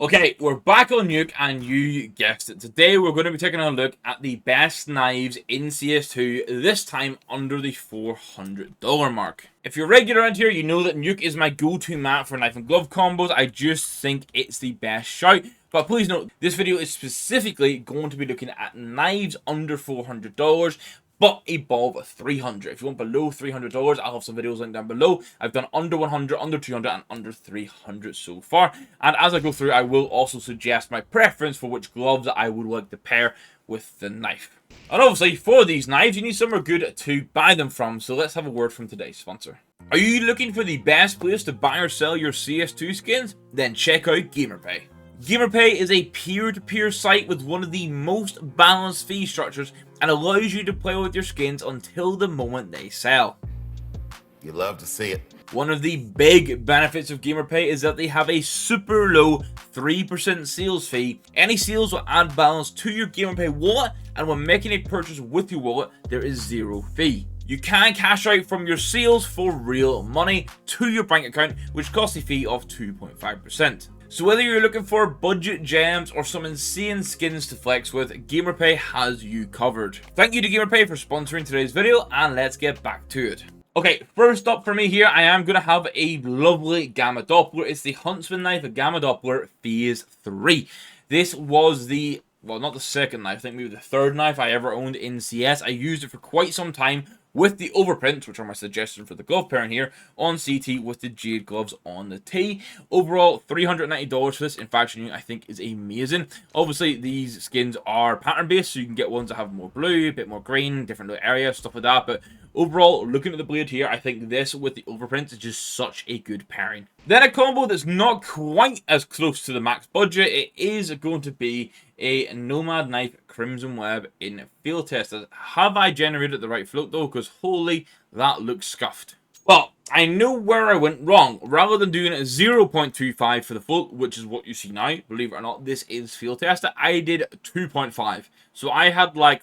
Okay, we're back on Nuke, and you guessed it. Today we're going to be taking a look at the best knives in CS2, this time under the $400 mark. If you're regular around here, you know that Nuke is my go-to map for knife and glove combos. I just think it's the best shout. But please note, this video is specifically going to be looking at knives under $400, but above $300. If you want below $300, I'll have some videos linked down below. I've done under 100, under 200, and under 300 so far. And as I go through, I will also suggest my preference for which gloves I would like to pair with the knife. And obviously, for these knives, you need somewhere good to buy them from. So let's have a word from today's sponsor. Are you looking for the best place to buy or sell your CS2 skins? Then check out GamerPay. GamerPay is a peer-to-peer site with one of the most balanced fee structures and allows you to play with your skins until the moment they sell. You love to see it. One of the big benefits of GamerPay is that they have a super low 3% sales fee. Any sales will add balance to your GamerPay wallet, and when making a purchase with your wallet, there is zero fee. You can cash out from your sales for real money to your bank account, which costs a fee of 2.5%. So whether you're looking for budget gems or some insane skins to flex with, GamerPay has you covered. Thank you to GamerPay for sponsoring today's video, and let's get back to it. Okay, first up for me here, I am going to have a lovely Gamma Doppler. It's the Huntsman knife, a Gamma Doppler Phase 3. This was the, well, not the second knife, I think maybe the third knife I ever owned in CS. I used it for quite some time with the overprints, which are my suggestion for the glove pairing here, on CT with the Jade gloves on the T. Overall, $390 for this. In fact, I think is amazing. Obviously, these skins are pattern-based, so you can get ones that have more blue, a bit more green, different areas, stuff like that. But overall, looking at the blade here, I think this with the overprints is just such a good pairing. Then a combo that's not quite as close to the max budget, it is going to be a Nomad knife Crimson Web in field testers. Have I generated the right float though? Because holy, that looks scuffed. Well, I know where I went wrong. Rather than doing a 0.25 for the float, which is what you see now, believe it or not, this is field tester, I did 2.5. So I had like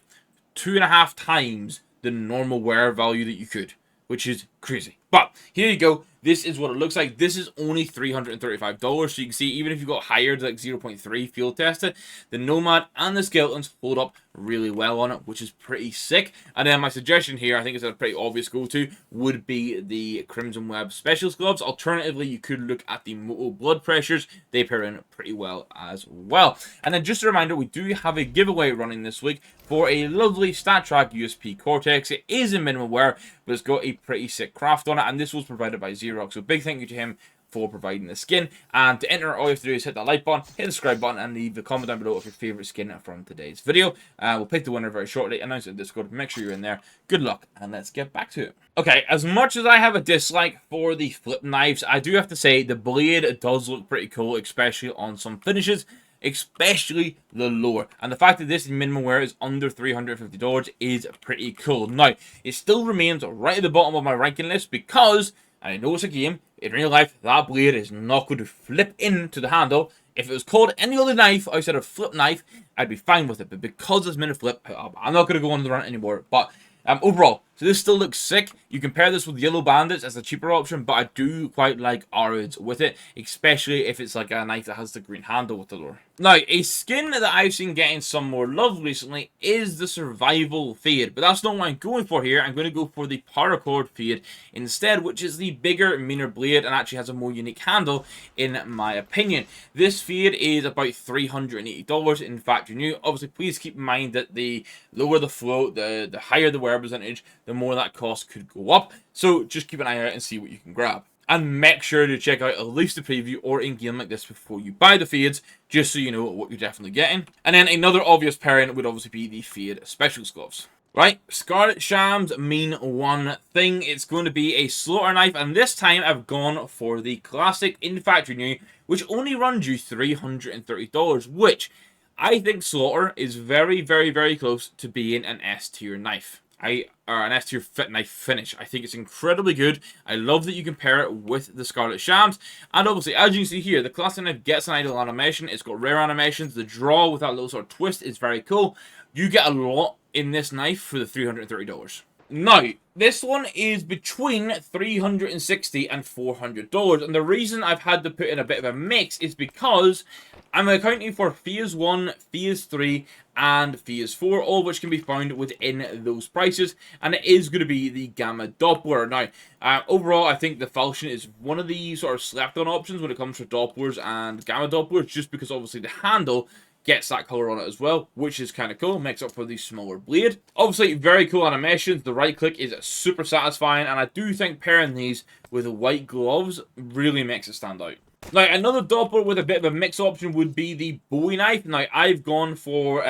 2.5 times the normal wear value that you could, which is crazy. But here you go. This is what it looks like. This is only $335. So you can see, even if you got higher to like 0.3 field tested, the Nomad and the Skeletons hold up really well on it, which is pretty sick. And then my suggestion here, I think it's a pretty obvious go-to, would be the Crimson Web Specialist gloves. Alternatively, you could look at the Moto Blood Pressures. They pair in pretty well as well. And then just a reminder, we do have a giveaway running this week for a lovely StatTrak USP Cortex. It is in minimal wear, but it's got a pretty sick craft on it, and this was provided by Xerox. So big thank you to him for providing the skin. And to enter, all you have to do is hit that like button, hit the subscribe button, and leave a comment down below of your favorite skin from today's video. We'll pick the winner very shortly, announce it in Discord. Make sure you're in there. Good luck, and let's get back to it. Okay, as much as I have a dislike for the flip knives, I do have to say the blade does look pretty cool, especially on some finishes, especially the lower. And the fact that this minimum wear is under $350 is pretty cool. Now, it still remains right at the bottom of my ranking list because, and I know it's a game, in real life, that blade is not going to flip into the handle. If it was called any other knife outside of flip knife, I'd be fine with it. But because it's minute flip, I'm not going to go on the run anymore. But overall, so this still looks sick. You can pair this with Yellow Bandits as a cheaper option, but I do quite like Arids with it, especially if it's like a knife that has the green handle with the lure. Now, a skin that I've seen getting some more love recently is the Survival Fade, but that's not what I'm going for here. I'm going to go for the Paracord Fade instead, which is the bigger, meaner blade and actually has a more unique handle, in my opinion. This fade is about $380 in factory new. Obviously, please keep in mind that the lower the float, the higher the wear percentage, the more that cost could go up. So just keep an eye out and see what you can grab. And make sure to check out at least a preview or in-game like this before you buy the fades, just so you know what you're definitely getting. And then another obvious pairing would obviously be the Fade Specialist gloves. Right, Scarlet Shams mean one thing. It's going to be a slaughter knife, and this time I've gone for the classic in factory new, which only runs you $330, which I think slaughter is very, very, very close to being an S-tier knife. An S-tier fit knife finish. I think it's incredibly good. I love that you can pair it with the Scarlet Shams. And obviously, as you can see here, the classic knife gets an idle animation. It's got rare animations. The draw with that little sort of twist is very cool. You get a lot in this knife for the $330. Now, this one is between $360 and $400, and the reason I've had to put in a bit of a mix is because I'm accounting for Phase 1, Phase 3, and Phase 4, all of which can be found within those prices, and it is going to be the Gamma Doppler. Now, overall, I think the Falchion is one of the sort of slept-on options when it comes to Dopplers and Gamma Dopplers, just because obviously the handle gets that color on it as well, which is kind of cool. Makes up for the smaller blade. Obviously, very cool animations. The right click is super satisfying, and I do think pairing these with white gloves really makes it stand out. Now, another Doppler with a bit of a mix option would be the Bowie knife. Now, I've gone for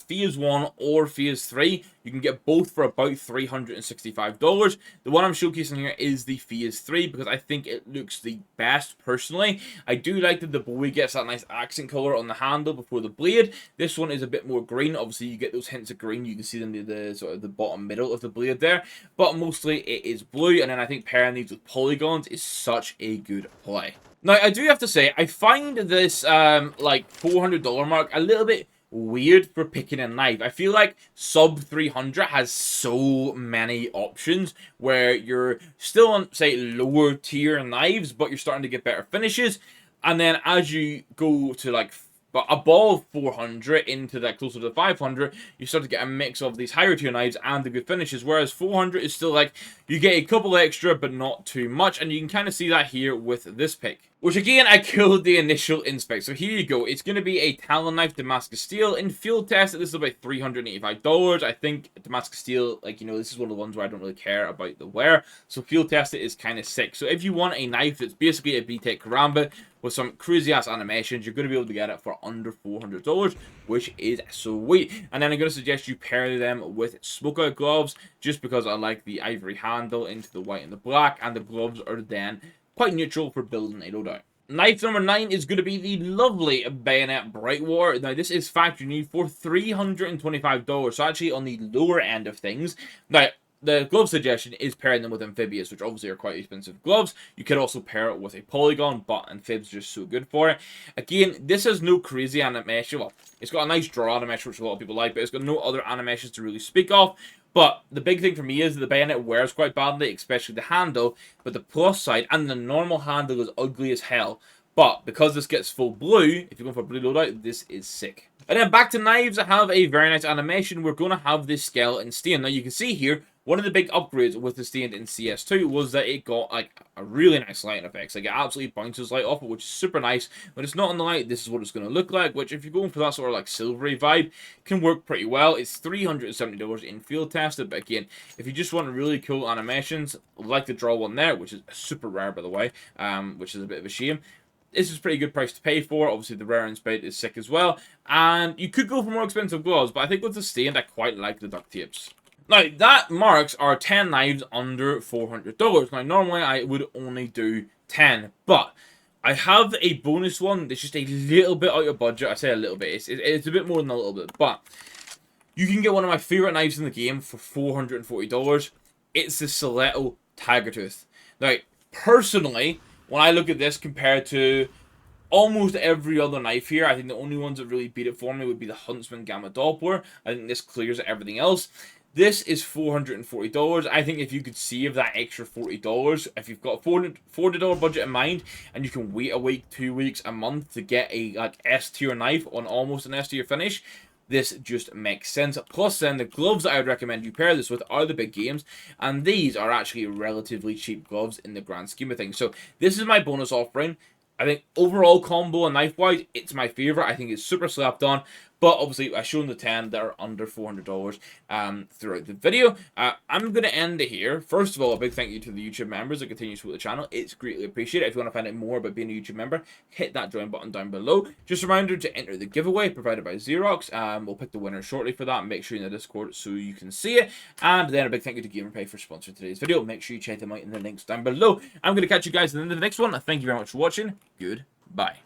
Phase 1 or Phase 3. You can get both for about $365. The one I'm showcasing here is the Phase 3 because I think it looks the best, personally. I do like that the Bowie gets that nice accent color on the handle before the blade. This one is a bit more green. Obviously, you get those hints of green. You can see them in the sort of the bottom middle of the blade there. But mostly, it is blue. And then I think pairing these with polygons is such a good play. Now, I do have to say, I find this, like, $400 mark a little bit weird for picking a knife. I feel like sub 300 has so many options where you're still on, say, lower tier knives, but you're starting to get better finishes. And then as you go to, like, but above 400 into that closer to 500, you start to get a mix of these higher tier knives and the good finishes. Whereas 400 is still like, you get a couple extra, but not too much. And you can kind of see that here with this pick. Which again, I killed the initial inspect. So here you go. It's going to be a Talon knife Damascus steel. In field test, this is about $385. I think Damascus steel, like, you know, this is one of the ones where I don't really care about the wear. So field test it is kind of sick. So if you want a knife that's basically a VTech Karambit with some crazy ass animations, you're going to be able to get it for under $400, which is sweet. And then I'm going to suggest you pair them with smokeout gloves, just because I like the ivory handle into the white and the black, and the gloves are then quite neutral for building a loadout. Knife number 9 is going to be the lovely Bayonet Brightwater. Now, this is factory new for $325, so actually on the lower end of things. Now, the glove suggestion is pairing them with amphibious, which obviously are quite expensive gloves. You could also pair it with a polygon, but amphibs are just so good for it. Again, this has no crazy animation. Well, it's got a nice draw animation, which a lot of people like, but it's got no other animations to really speak of. But the big thing for me is that the bayonet wears quite badly, especially the handle. But the plus side, and the normal handle is ugly as hell. But because this gets full blue, if you're going for a blue loadout, this is sick. And then back to knives, I have a very nice animation. We're going to have this skeleton stain. Now you can see here, one of the big upgrades with the stain in CS2 was that it got like a really nice lighting effects. Like it absolutely bounces light off it, which is super nice. When it's not on the light, this is what it's going to look like, which if you're going for that sort of like silvery vibe, can work pretty well. It's $370 in field tested, but again, if you just want really cool animations, like the draw one there, which is super rare by the way, which is a bit of a shame. This is a pretty good price to pay for. Obviously, the rare inspect is sick as well. And you could go for more expensive gloves, but I think with the stain, I quite like the duct tapes. Now, that marks our 10 knives under $400. Now, normally I would only do 10, but I have a bonus one that's just a little bit out of budget. I say a little bit. It's a bit more than a little bit, but you can get one of my favorite knives in the game for $440. It's the Stiletto Tiger Tooth. Now, personally, when I look at this compared to almost every other knife here, I think the only ones that really beat it for me would be the Huntsman Gamma Doppler. I think this clears everything else. This is $440. I think if you could save that extra $40, if you've got a $40 budget in mind, and you can wait a week, 2 weeks, a month to get a like S-tier knife on almost an S-tier finish, this just makes sense. Plus then, the gloves that I would recommend you pair this with are the big games, and these are actually relatively cheap gloves in the grand scheme of things. So this is my bonus offering. I think overall combo and knife-wise, it's my favorite. I think it's super slapped on. But obviously, I've shown the 10 that are under $400 throughout the video. I'm going to end it here. First of all, a big thank you to the YouTube members that continue to support the channel. It's greatly appreciated. If you want to find out more about being a YouTube member, hit that join button down below. Just a reminder to enter the giveaway provided by Xerox. We'll pick the winner shortly for that. Make sure you're in the Discord so you can see it. And then a big thank you to GamerPay for sponsoring today's video. Make sure you check them out in the links down below. I'm going to catch you guys in the next one. Thank you very much for watching. Goodbye.